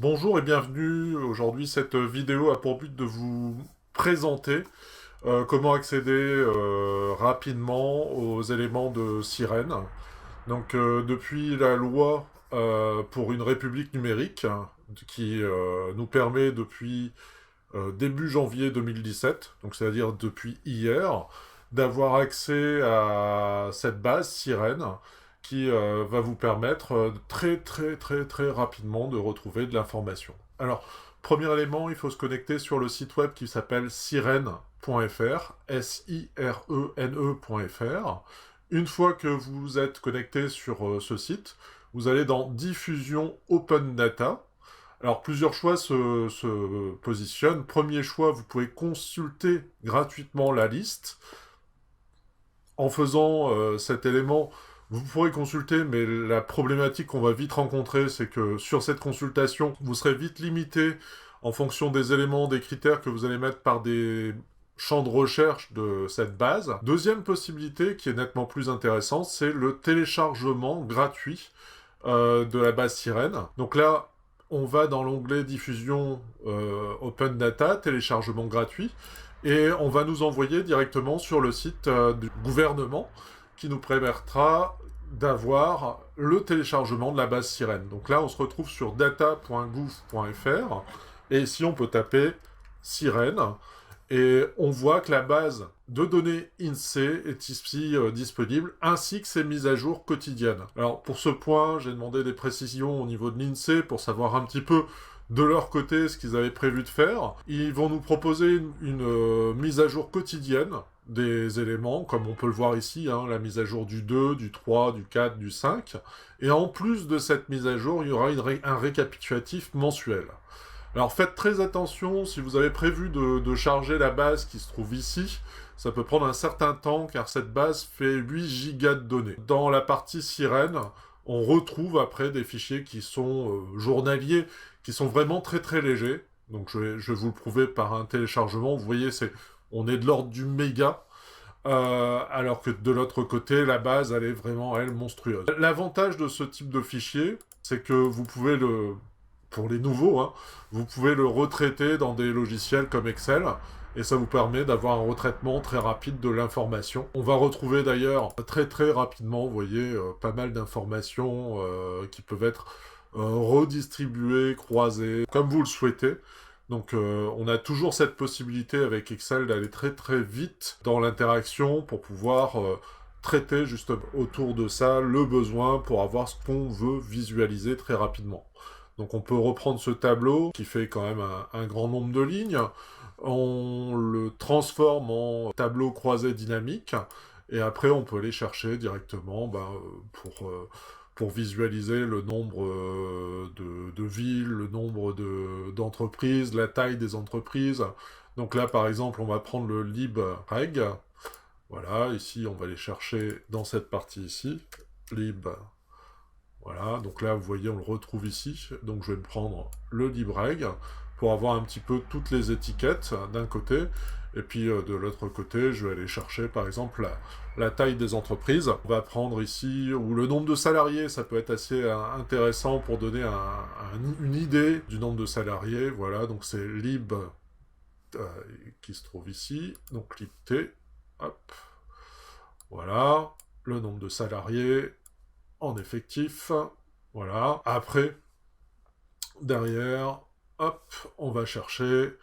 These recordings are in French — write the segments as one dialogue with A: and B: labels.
A: Bonjour et bienvenue. Aujourd'hui, cette vidéo a pour but de vous présenter comment accéder rapidement aux éléments de Sirène. Donc, depuis la loi pour une république numérique, qui nous permet depuis début janvier 2017, donc c'est-à-dire depuis hier, d'avoir accès à cette base Sirène qui va vous permettre très rapidement de retrouver de l'information. Alors, premier élément, il faut se connecter sur le site web qui s'appelle sirene.fr, S-I-R-E-N-E.fr. Une fois que vous êtes connecté sur ce site, vous allez dans Diffusion Open Data. Alors, plusieurs choix se positionnent. Premier choix, vous pouvez consulter gratuitement la liste. En faisant cet élément, vous pourrez consulter, mais la problématique qu'on va vite rencontrer, c'est que sur cette consultation, vous serez vite limité en fonction des éléments, des critères que vous allez mettre par des champs de recherche de cette base. Deuxième possibilité, qui est nettement plus intéressante, c'est le téléchargement gratuit de la base Sirène. Donc là, on va dans l'onglet diffusion Open Data, téléchargement gratuit, et on va nous envoyer directement sur le site du gouvernement qui nous permettra d'avoir le téléchargement de la base Sirène. Donc là, on se retrouve sur data.gouv.fr, et ici, on peut taper Sirène, et on voit que la base de données INSEE est ici disponible, ainsi que ses mises à jour quotidiennes. Alors, pour ce point, j'ai demandé des précisions au niveau de l'INSEE pour savoir un petit peu de leur côté ce qu'ils avaient prévu de faire. Ils vont nous proposer une mise à jour quotidienne des éléments, comme on peut le voir ici, hein, la mise à jour du 2, du 3, du 4, du 5. Et en plus de cette mise à jour, il y aura un récapitulatif mensuel. Alors faites très attention, si vous avez prévu de charger la base qui se trouve ici, ça peut prendre un certain temps car cette base fait 8 gigas de données. Dans la partie Sirène, on retrouve après des fichiers qui sont journaliers, qui sont vraiment très légers. Donc je vais vous le prouver par un téléchargement. Vous voyez, on est de l'ordre du méga. Alors que de l'autre côté, la base, elle est vraiment, elle, monstrueuse. L'avantage de ce type de fichier, c'est que vous pouvez pour les nouveaux, hein, vous pouvez le retraiter dans des logiciels comme Excel, et ça vous permet d'avoir un retraitement très rapide de l'information. On va retrouver d'ailleurs très rapidement, vous voyez, pas mal d'informations qui peuvent être redistribuées, croisées, comme vous le souhaitez. Donc on a toujours cette possibilité avec Excel d'aller très vite dans l'interaction pour pouvoir traiter juste autour de ça le besoin pour avoir ce qu'on veut visualiser très rapidement. Donc on peut reprendre ce tableau qui fait quand même un grand nombre de lignes, on le transforme en tableau croisé dynamique, et après on peut aller chercher directement pour visualiser le nombre de villes, le nombre d'entreprises, la taille des entreprises. Donc là par exemple on va prendre le libreg, voilà, ici on va aller chercher dans cette partie ici, lib. Voilà, donc là, vous voyez, on le retrouve ici. Donc je vais me prendre le libreg pour avoir un petit peu toutes les étiquettes d'un côté. Et puis de l'autre côté, je vais aller chercher, par exemple, la taille des entreprises. On va prendre ici, ou le nombre de salariés, ça peut être assez intéressant pour donner une idée du nombre de salariés. Voilà, donc c'est lib qui se trouve ici. Donc lib t, hop. Voilà, le nombre de salariés en effectif, voilà. Après, derrière, hop, on va chercher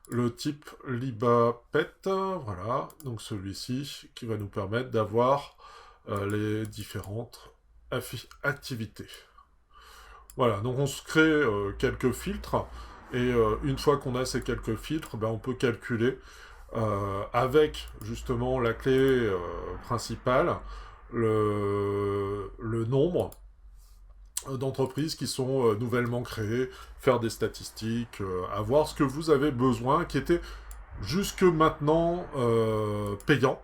A: le type libapet, voilà, donc celui-ci qui va nous permettre d'avoir les différentes activités. Voilà, donc on se crée quelques filtres, et une fois qu'on a ces quelques filtres, ben, on peut calculer avec justement la clé principale, le nombre d'entreprises qui sont nouvellement créées, faire des statistiques, avoir ce que vous avez besoin, qui était jusque maintenant payant.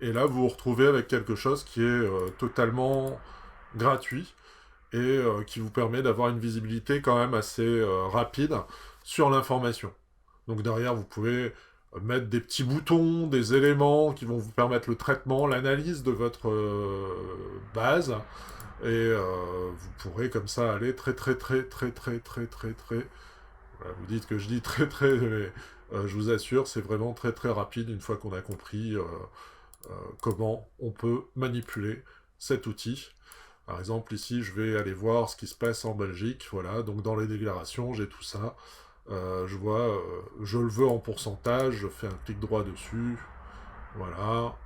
A: Et là, vous vous retrouvez avec quelque chose qui est totalement gratuit et qui vous permet d'avoir une visibilité quand même assez rapide sur l'information. Donc derrière, vous pouvez mettre des petits boutons, des éléments qui vont vous permettre le traitement, l'analyse de votre base. et vous pourrez comme ça aller très très très très très très très très... Voilà, vous dites que je dis très très, mais je vous assure, c'est vraiment très très rapide une fois qu'on a compris comment on peut manipuler cet outil. Par exemple, ici, je vais aller voir ce qui se passe en Belgique. Voilà, donc dans les déclarations, j'ai tout ça. Je vois, je le veux en pourcentage, je fais un clic droit dessus. Voilà,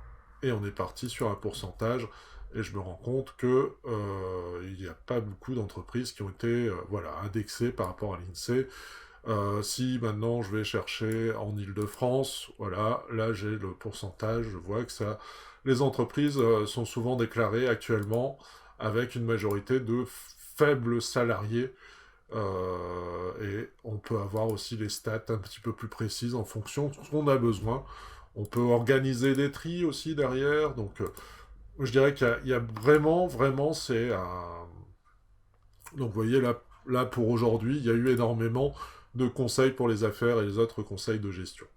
A: et on est parti sur un pourcentage. Et je me rends compte que il n'y a pas beaucoup d'entreprises qui ont été voilà, indexées par rapport à l'INSEE. Si maintenant je vais chercher en Île-de-France, voilà, là j'ai le pourcentage, je vois que ça, les entreprises sont souvent déclarées actuellement avec une majorité de faibles salariés, et on peut avoir aussi les stats un petit peu plus précises en fonction de ce qu'on a besoin. On peut organiser des tris aussi derrière, donc je dirais qu'il y a vraiment, vraiment, c'est un... Donc vous voyez, là pour aujourd'hui, il y a eu énormément de conseils pour les affaires et les autres conseils de gestion.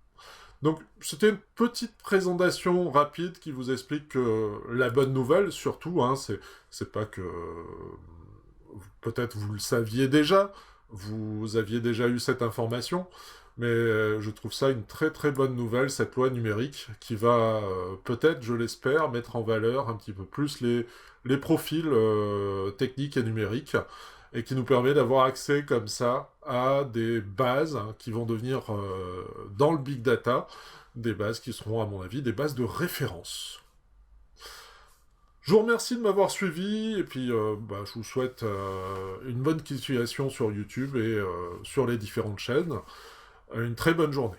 A: Donc c'était une petite présentation rapide qui vous explique que la bonne nouvelle, surtout, hein, c'est pas que... Peut-être vous le saviez déjà, vous aviez déjà eu cette information, mais je trouve ça une très très bonne nouvelle, cette loi numérique, qui va peut-être, je l'espère, mettre en valeur un petit peu plus les profils techniques et numériques, et qui nous permet d'avoir accès comme ça à des bases hein, qui vont devenir, dans le big data, des bases qui seront, à mon avis, des bases de référence. Je vous remercie de m'avoir suivi, et puis je vous souhaite une bonne continuation sur YouTube et sur les différentes chaînes. Une très bonne journée.